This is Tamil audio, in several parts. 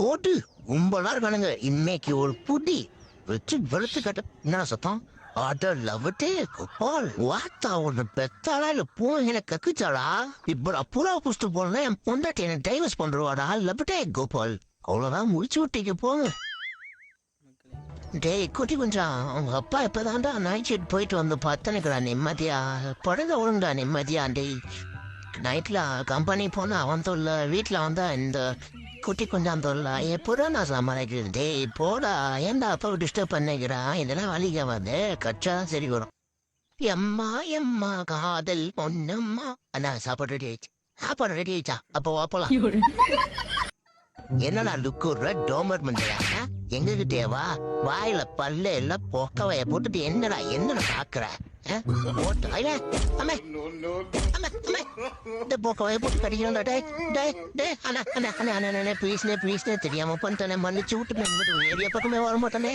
போட்டு கும்பலா இருக்கானுங்க. இன்னைக்கு ஒரு புடி வச்சு வெளுத்து கட்ட. என்ன சத்தம்? அட லவட்டே கோபால், வாத்தா ஒண்ணு பெத்தாளா இல்ல பூனை கக்குச்சாளா? இப்ப புறா புஸ்து போனா என் பொண்டாட்டி என்ன டைவர்ஸ் பண்றவாடா லவட்டே கோபால். அவ்வளவுதான் முடிச்சு விட்டீங்க போங்க. டேய் குட்டி கொஞ்சம் அவங்க அப்பா இப்பதான்டா நைட் ஷிஃப்ட் போயிட்டு வந்து பத்தனுக்குடா நிம்மதியா படுத ஒழுங்குடா நிம்மதியா. டேய் நைட்ல கம்பெனி போனா அவன் தொல்ல, வீட்டுல வந்தா இந்த குட்டி கொஞ்சம் தொல்ல. எப்படா நான் சமாளிக்கிறது? டேய் போடா, ஏன்டா அப்பாவை டிஸ்டர்ப் பண்ணிக்கிறான்? இதெல்லாம் வலிக்க வந்து கச்சா சரி வரும். எம்மா எம்மா காதல் பொண்ணம்மா. அண்ணா சாப்பாடு ரெடி ஆயிடுச்சு. சாப்பாடு ரெடி ஆயிடுச்சா? அப்போ போலாம். என்னடா லுக்குற டோமர் மண்டையா? எங்க கிட்டே வா. வாயில பல்ல எல்லாம் பொக்கவைய போட்டுட்டு என்னடா என்னடா பாக்குற? இந்த பொக்கவைய போட்டு கடிக்கிறா. ப்ளீஸ்னே தெரியாம பண்ணிட்டே மன்னிச்சு விட்டு ஏரியா பக்கமே வர மாட்டானே.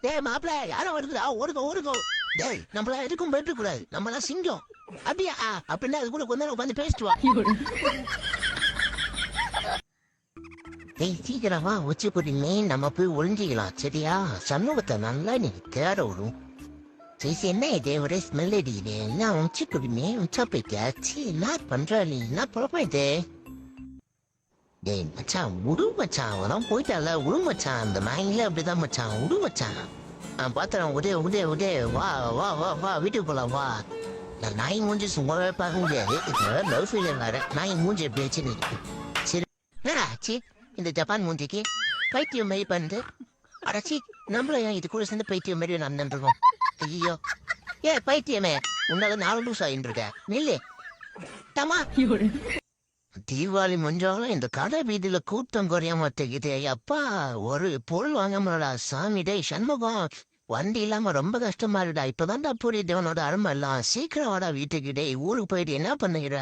டேய் மாப்பிள்ள யாரும் வருதுடா, ஓடுக்கோ. டேய் நம்மள எதுக்கும் போயிட்டு கூடாது, நம்மளாம் சிங்கம். அப்படியா? அப்படின்னா அது கூட கொஞ்ச நேரம் உட்காந்து பேசிட்டு வா. டேய் சீக்கிரமா உச்சி போட்டீங்க, நம்ம போய் ஒளிஞ்சிக்கலாம் சரியா? சமூகத்தை நல்லா நீ தேட விடும். சரி என்ன இது ஒரே ஸ்மெல் அடிக்குது? என்ன உச்சி குடிமே உச்சா போயிட்டாச்சு. என்ன பண்ற நீ? என்ன குழப்பம் இது? டேய் மச்சான் உடு மச்சான், அவதான் போயிட்டால உடு மச்சான். அந்த நாயில அப்படிதான் மச்சான், உடு மச்சான். பாத்துறேன். உதே வா வா வா வா வீட்டுக்கு போலாம் வா. நான் நாய் மூஞ்சி சும்மாவே பார்க்க முடியாது. லவ் ஃபீலிங் வேற. நாய் மூஞ்சி எப்படி வச்சு சரி என்னடா ஆச்சு இந்த ஜப்பான் மூஞ்சிக்கு? பைத்தியம் மாரி பண்ணுது. அடச்சி நம்மள ஏன் இது கூட சேர்ந்து பைத்தியம் மாரி நடந்துருக்கோம்? ஐயோ ஏ பைத்தியமே, உன்னால 4 லூஸ் ஆகிட்டு இருக்க. நில்லு தமா. தீபாவளி முடிஞ்சாலும் இந்த கடை வீதியில கூட்டம் குறைய மாட்டேங்குது. அப்பா ஒரு பொருள் வாங்க முடியலடா சாமி. டே சண்முகம், வண்டி இல்லாம ரொம்ப கஷ்டமா இருக்குடா. இப்பதான்டா புரியுது தேவனோட அருமை எல்லாம். சீக்கிரம் வாடா வீட்டுக்கு. டே ஊருக்கு போயிட்டு என்ன பண்ணுகிற?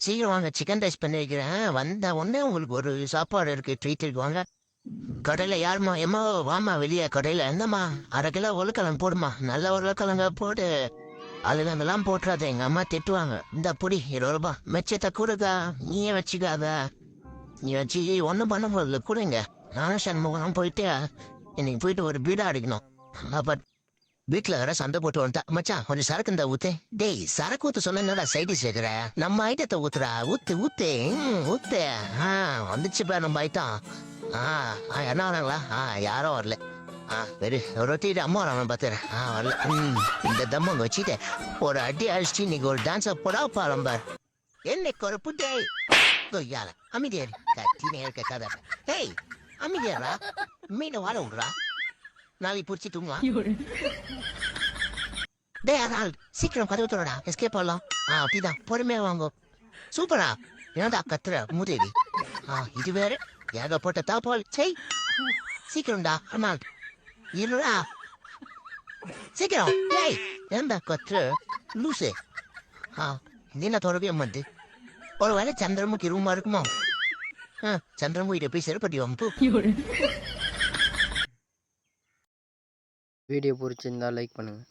சீக்கிரம் வாங்க, சிக்கன் ரைஸ் பண்ணி வைக்கிறேன். வந்த உடனே உங்களுக்கு ஒரு சாப்பாடு இருக்கு, ட்ரீட் இருக்கு. வாங்க. கடையில யாருமா? எம்மா வாமா வெளியே. கடையில என்னம்மா 1/2 கிலோ உருளைக்கிழங்கு போடுமா. நல்ல உருளைக்கிழங்க போட்டு அதுலாம் போட்டுறாத, எங்க அம்மா திட்டுவாங்க. இந்த புடி 20 ரூபாய் மெச்சத்தை கொடுக்கா. நீயே வச்சுக்காத. நீ வச்சு ஒன்றும் பண்ண போதில்ல கொடுங்க. நானும் சண்முகம் போயிட்டு இன்னைக்கு போயிட்டு ஒரு பீடா அடிக்கணும். பட் வீட்டுல வேற சண்டை போட்டு வந்துட்டா. மச்சான் கொஞ்சம் சரக்கு இந்த ஊத்து. டேய் சரக்கு ஊத்து சொன்ன என்னடா சைடு சேர்க்கிற? நம்ம ஐட்டத்தை ஊத்துறா. ஊத்து. வந்துச்சுப்பா நம்ம ஐட்டம். என்ன வராங்களா? யாரும் வரல. வெறு ரொட்டிட்டு அம்மா வராம பாத்துறேன். வரல. இந்த தம்மங்க வச்சுட்டு ஒரு அடி அடிச்சுட்டு இன்னைக்கு ஒரு டான்ஸ போடா பாரும்பார். என்னைக்கு ஒரு புட்டே கொய்யால அமைதியா கத்தினே இருக்க கதை. ஹேய் அமைதியாரா, மீனை வாழ விடுறா. நாளைக்கு பிடிச்சி தூங்கலாம். டே அதனால் சீக்கிரம் கதவு தோடா, எஸ்கேப் ஆகலாம். அப்படிதான் பொறுமையா வாங்க. சூப்பரா. என்னடா கத்துற மூதேவி? இது வேற ஏகப்பட்ட தாப்பால். செய் சீக்கிரம்டா. ஆனால் இருடா சீக்கிரம். டேய் ஏன்டா கத்துற லூசு? என்ன தொடவே வந்து ஒரு வேலை சந்திரமுக்கு ரூமா இருக்குமோ? சந்திரமுகிட்ட போய் செருப்பட்டி வம்பு. வீடியோ பிடிச்சிருந்தா லைக் பண்ணுங்கள்.